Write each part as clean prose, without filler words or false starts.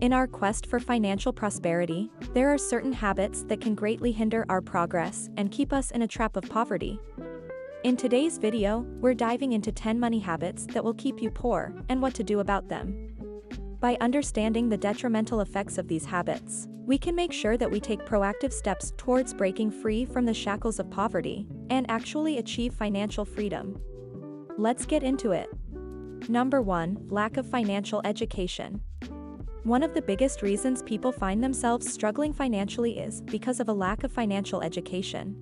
In our quest for financial prosperity, there are certain habits that can greatly hinder our progress and keep us in a trap of poverty. In today's video, we're diving into 10 money habits that will keep you poor and what to do about them. By understanding the detrimental effects of these habits, we can make sure that we take proactive steps towards breaking free from the shackles of poverty and actually achieve financial freedom. Let's get into it. Number 1, lack of financial education. One of the biggest reasons people find themselves struggling financially is because of a lack of financial education.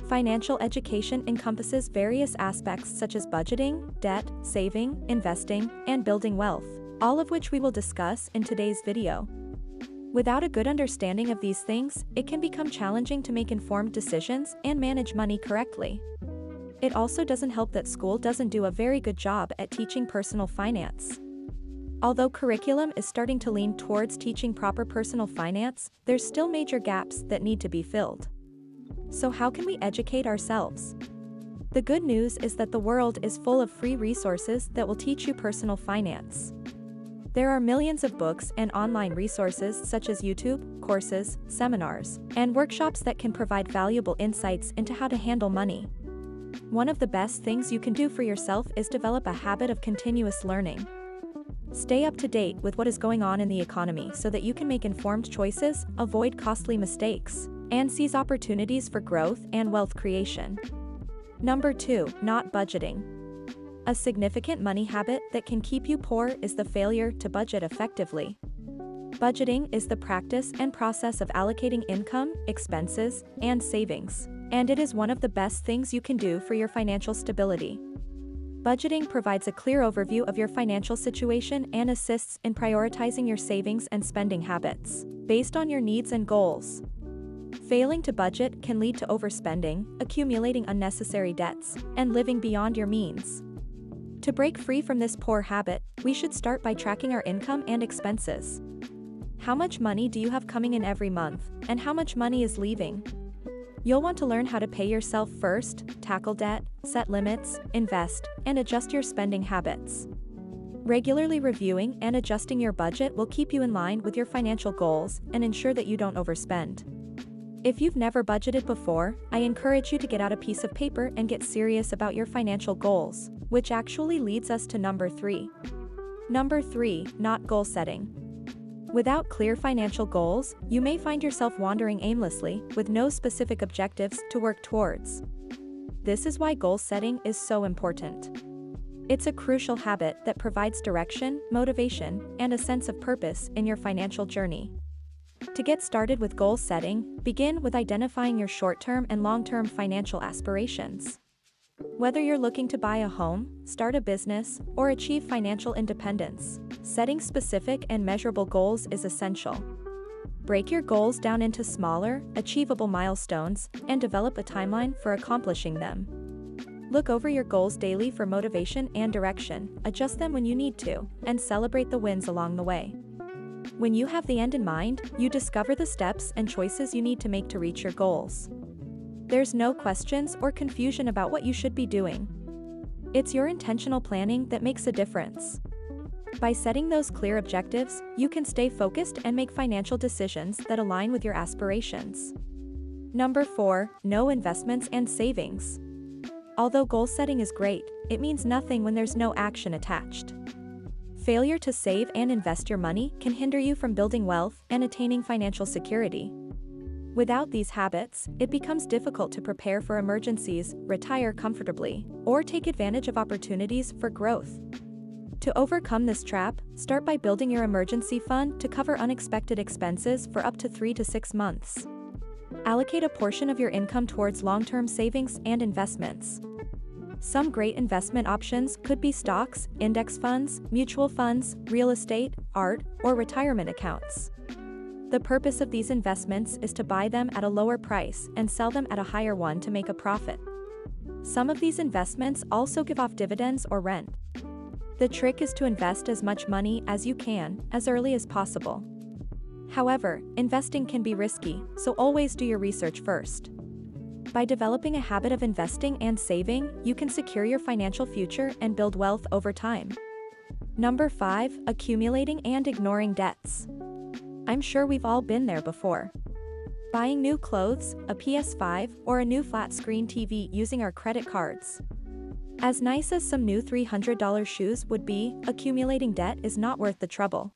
Financial education encompasses various aspects such as budgeting, debt, saving, investing, and building wealth, all of which we will discuss in today's video. Without a good understanding of these things, it can become challenging to make informed decisions and manage money correctly. It also doesn't help that school doesn't do a very good job at teaching personal finance. Although curriculum is starting to lean towards teaching proper personal finance, there's still major gaps that need to be filled. So how can we educate ourselves? The good news is that the world is full of free resources that will teach you personal finance. There are millions of books and online resources such as YouTube, courses, seminars, and workshops that can provide valuable insights into how to handle money. One of the best things you can do for yourself is develop a habit of continuous learning. Stay up to date with what is going on in the economy so that you can make informed choices, avoid costly mistakes, and seize opportunities for growth and wealth creation. Number 2, not budgeting. A significant money habit that can keep you poor is the failure to budget effectively. Budgeting is the practice and process of allocating income, expenses, and savings, and it is one of the best things you can do for your financial stability. Budgeting provides a clear overview of your financial situation and assists in prioritizing your savings and spending habits based on your needs and goals. Failing to budget can lead to overspending, accumulating unnecessary debts, and living beyond your means. To break free from this poor habit, we should start by tracking our income and expenses. How much money do you have coming in every month, and how much money is leaving? You'll want to learn how to pay yourself first, tackle debt, set limits, invest, and adjust your spending habits. Regularly reviewing and adjusting your budget will keep you in line with your financial goals and ensure that you don't overspend. If you've never budgeted before, I encourage you to get out a piece of paper and get serious about your financial goals, which actually leads us to number 3. Number 3, not goal setting. Without clear financial goals, you may find yourself wandering aimlessly, with no specific objectives to work towards. This is why goal setting is so important. It's a crucial habit that provides direction, motivation, and a sense of purpose in your financial journey. To get started with goal setting, begin with identifying your short-term and long-term financial aspirations. Whether you're looking to buy a home, start a business, or achieve financial independence, setting specific and measurable goals is essential. Break your goals down into smaller, achievable milestones, and develop a timeline for accomplishing them. Look over your goals daily for motivation and direction, adjust them when you need to, and celebrate the wins along the way. When you have the end in mind, you discover the steps and choices you need to make to reach your goals. There's no questions or confusion about what you should be doing. It's your intentional planning that makes a difference. By setting those clear objectives, you can stay focused and make financial decisions that align with your aspirations. Number 4, no investments and savings. Although goal setting is great, it means nothing when there's no action attached. Failure to save and invest your money can hinder you from building wealth and attaining financial security. Without these habits, it becomes difficult to prepare for emergencies, retire comfortably, or take advantage of opportunities for growth. To overcome this trap, start by building your emergency fund to cover unexpected expenses for up to 3 to 6 months. Allocate a portion of your income towards long-term savings and investments. Some great investment options could be stocks, index funds, mutual funds, real estate, art, or retirement accounts. The purpose of these investments is to buy them at a lower price and sell them at a higher one to make a profit. Some of these investments also give off dividends or rent. The trick is to invest as much money as you can, as early as possible. However, investing can be risky, so always do your research first. By developing a habit of investing and saving, you can secure your financial future and build wealth over time. Number 5, accumulating and ignoring debts. I'm sure we've all been there before. Buying new clothes, a PS5, or a new flat-screen TV using our credit cards. As nice as some new $300 shoes would be, accumulating debt is not worth the trouble.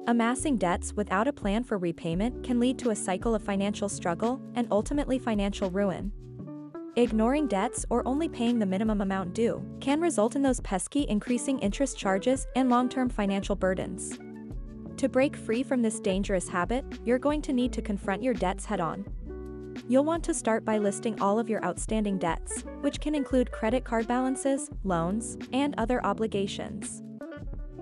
Amassing debts without a plan for repayment can lead to a cycle of financial struggle and ultimately financial ruin. Ignoring debts or only paying the minimum amount due can result in those pesky increasing interest charges and long-term financial burdens. To break free from this dangerous habit, you're going to need to confront your debts head-on. You'll want to start by listing all of your outstanding debts, which can include credit card balances, loans, and other obligations.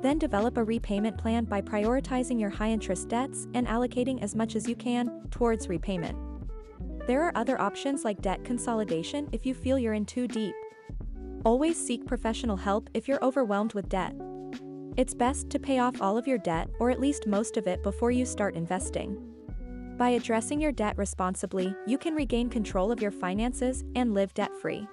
Then develop a repayment plan by prioritizing your high-interest debts and allocating as much as you can towards repayment. There are other options like debt consolidation if you feel you're in too deep. Always seek professional help if you're overwhelmed with debt. It's best to pay off all of your debt or at least most of it before you start investing. By addressing your debt responsibly, you can regain control of your finances and live debt-free.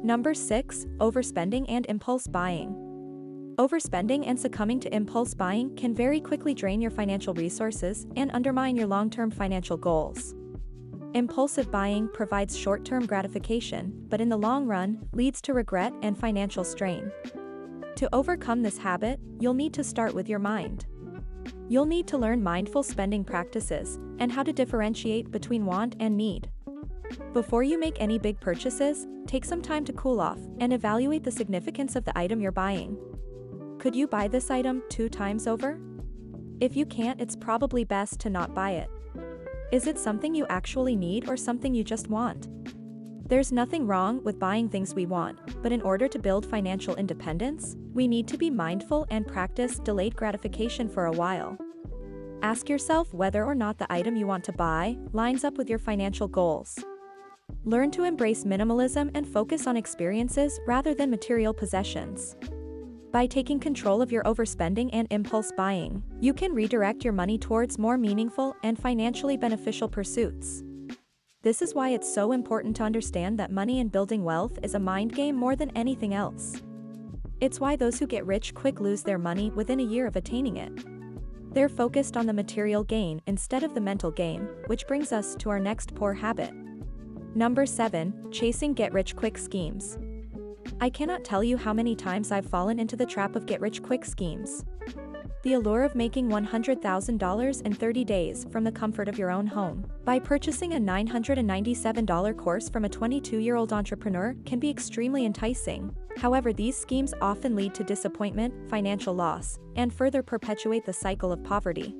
Number 6. Overspending and impulse buying. Overspending and succumbing to impulse buying can very quickly drain your financial resources and undermine your long-term financial goals. Impulsive buying provides short-term gratification, but in the long run, leads to regret and financial strain. To overcome this habit, you'll need to start with your mind. You'll need to learn mindful spending practices and how to differentiate between want and need. Before you make any big purchases, take some time to cool off and evaluate the significance of the item you're buying. Could you buy this item 2 times over? If you can't, it's probably best to not buy it. Is it something you actually need or something you just want? There's nothing wrong with buying things we want, but in order to build financial independence, we need to be mindful and practice delayed gratification for a while. Ask yourself whether or not the item you want to buy lines up with your financial goals. Learn to embrace minimalism and focus on experiences rather than material possessions. By taking control of your overspending and impulse buying, you can redirect your money towards more meaningful and financially beneficial pursuits. This is why it's so important to understand that money and building wealth is a mind game more than anything else. It's why those who get rich quick lose their money within a year of attaining it. They're focused on the material gain instead of the mental gain, which brings us to our next poor habit. Number 7. Chasing get-rich-quick schemes. I cannot tell you how many times I've fallen into the trap of get-rich-quick schemes. The allure of making $100,000 in 30 days from the comfort of your own home by purchasing a $997 course from a 22-year-old entrepreneur can be extremely enticing. However, these schemes often lead to disappointment, financial loss, and further perpetuate the cycle of poverty.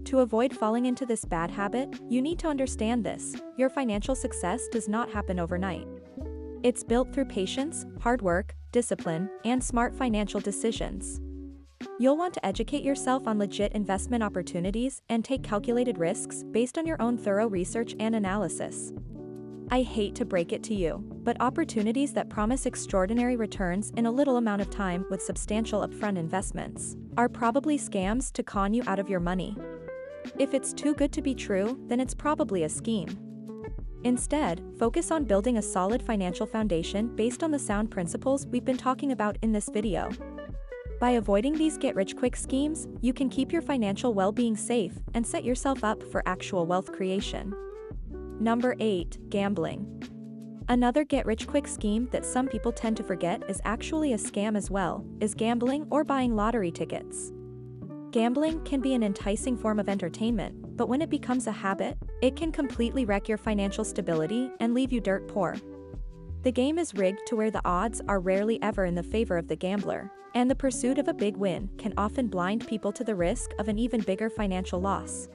To avoid falling into this bad habit, you need to understand this: your financial success does not happen overnight. It's built through patience, hard work, discipline, and smart financial decisions. You'll want to educate yourself on legit investment opportunities and take calculated risks based on your own thorough research and analysis. I hate to break it to you, but opportunities that promise extraordinary returns in a little amount of time with substantial upfront investments are probably scams to con you out of your money. If it's too good to be true, then it's probably a scheme. Instead, focus on building a solid financial foundation based on the sound principles we've been talking about in this video. By avoiding these get-rich-quick schemes, you can keep your financial well-being safe and set yourself up for actual wealth creation. Number 8. Gambling. Another get-rich-quick scheme that some people tend to forget is actually a scam as well, is gambling or buying lottery tickets. Gambling can be an enticing form of entertainment, but when it becomes a habit, it can completely wreck your financial stability and leave you dirt poor. The game is rigged to where the odds are rarely ever in the favor of the gambler, and the pursuit of a big win can often blind people to the risk of an even bigger financial loss.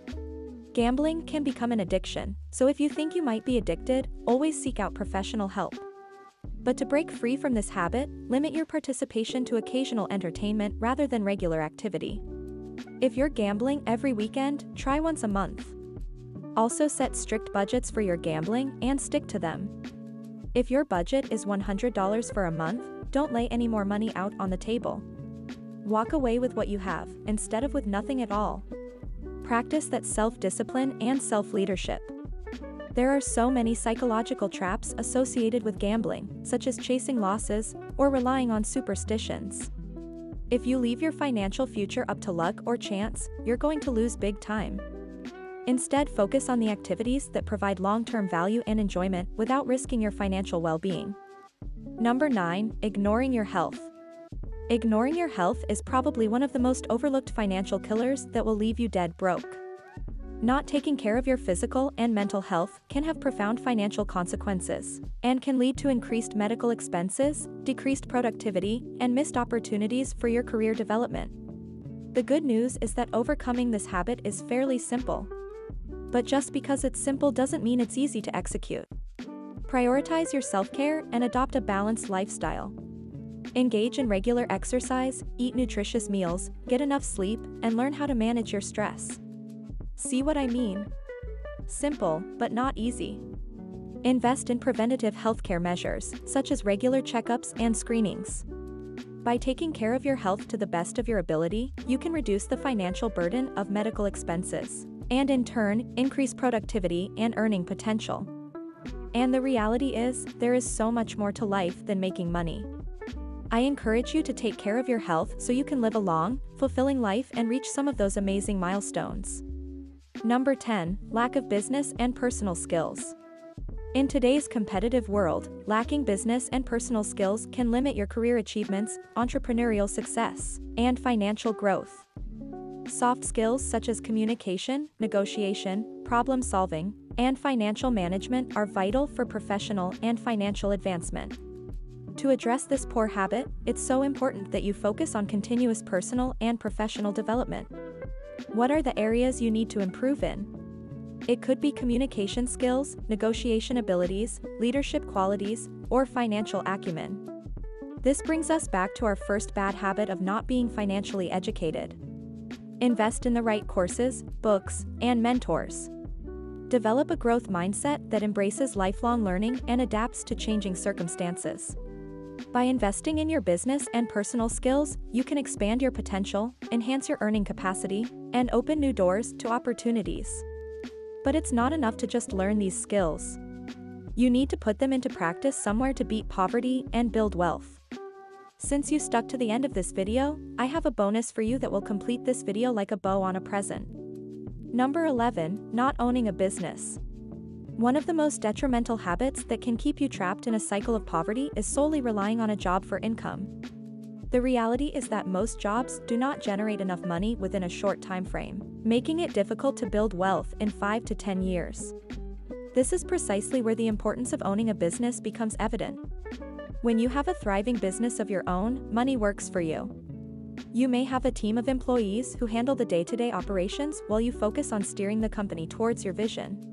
Gambling can become an addiction, so if you think you might be addicted, always seek out professional help. But to break free from this habit, limit your participation to occasional entertainment rather than regular activity. If you're gambling every weekend, try once a month. Also set strict budgets for your gambling and stick to them. If your budget is $100 for a month, don't lay any more money out on the table. Walk away with what you have, instead of with nothing at all. Practice that self-discipline and self-leadership. There are so many psychological traps associated with gambling, such as chasing losses or relying on superstitions. If you leave your financial future up to luck or chance, you're going to lose big time. Instead, focus on the activities that provide long-term value and enjoyment without risking your financial well-being. Number 9. Ignoring your health. Ignoring your health is probably one of the most overlooked financial killers that will leave you dead broke. Not taking care of your physical and mental health can have profound financial consequences, and can lead to increased medical expenses, decreased productivity, and missed opportunities for your career development. The good news is that overcoming this habit is fairly simple. But just because it's simple doesn't mean it's easy to execute. Prioritize your self-care and adopt a balanced lifestyle. Engage in regular exercise, eat nutritious meals, get enough sleep, and learn how to manage your stress. See what I mean? Simple, but not easy. Invest in preventative healthcare measures, such as regular checkups and screenings. By taking care of your health to the best of your ability, you can reduce the financial burden of medical expenses, and in turn, increase productivity and earning potential. And the reality is, there is so much more to life than making money. I encourage you to take care of your health so you can live a long, fulfilling life and reach some of those amazing milestones. Number 10. Lack of business and personal skills. In today's competitive world, lacking business and personal skills can limit your career achievements, entrepreneurial success, and financial growth. Soft skills such as communication, negotiation, problem solving, and financial management are vital for professional and financial advancement. To address this poor habit, it's so important that you focus on continuous personal and professional development. What are the areas you need to improve in? It could be communication skills, negotiation abilities, leadership qualities, or financial acumen. This brings us back to our first bad habit of not being financially educated. Invest in the right courses, books, and mentors. Develop a growth mindset that embraces lifelong learning and adapts to changing circumstances. By investing in your business and personal skills, you can expand your potential, enhance your earning capacity, and open new doors to opportunities. But it's not enough to just learn these skills. You need to put them into practice somewhere to beat poverty and build wealth. Since you stuck to the end of this video, I have a bonus for you that will complete this video like a bow on a present. Number 11. Not owning a business. One of the most detrimental habits that can keep you trapped in a cycle of poverty is solely relying on a job for income. The reality is that most jobs do not generate enough money within a short time frame, making it difficult to build wealth in 5 to 10 years. This is precisely where the importance of owning a business becomes evident. When you have a thriving business of your own, money works for you. You may have a team of employees who handle the day-to-day operations while you focus on steering the company towards your vision.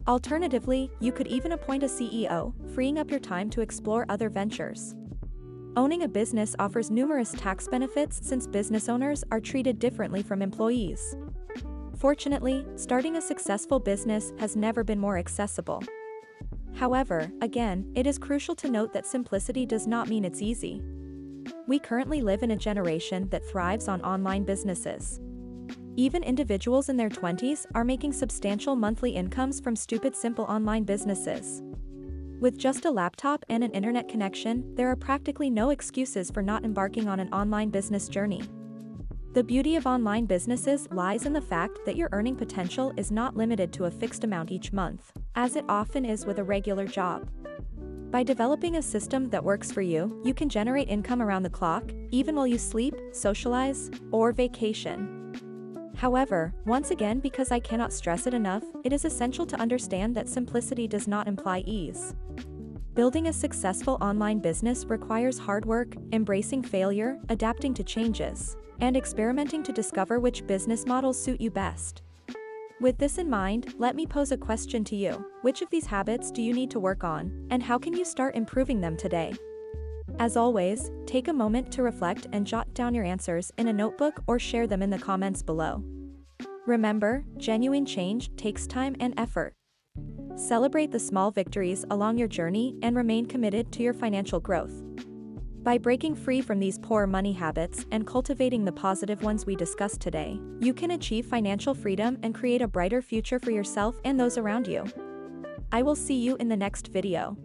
Alternatively, you could even appoint a CEO, freeing up your time to explore other ventures. Owning a business offers numerous tax benefits since business owners are treated differently from employees. Fortunately, starting a successful business has never been more accessible. However, again, it is crucial to note that simplicity does not mean it's easy. We currently live in a generation that thrives on online businesses. Even individuals in their 20s are making substantial monthly incomes from stupid simple online businesses. With just a laptop and an internet connection, there are practically no excuses for not embarking on an online business journey. The beauty of online businesses lies in the fact that your earning potential is not limited to a fixed amount each month, as it often is with a regular job. By developing a system that works for you, you can generate income around the clock, even while you sleep, socialize, or vacation. However, once again, because I cannot stress it enough, it is essential to understand that simplicity does not imply ease. Building a successful online business requires hard work, embracing failure, adapting to changes, and experimenting to discover which business models suit you best. With this in mind, let me pose a question to you. Which of these habits do you need to work on, and how can you start improving them today? As always, take a moment to reflect and jot down your answers in a notebook or share them in the comments below. Remember, genuine change takes time and effort. Celebrate the small victories along your journey and remain committed to your financial growth. By breaking free from these poor money habits and cultivating the positive ones we discussed today, you can achieve financial freedom and create a brighter future for yourself and those around you. I will see you in the next video.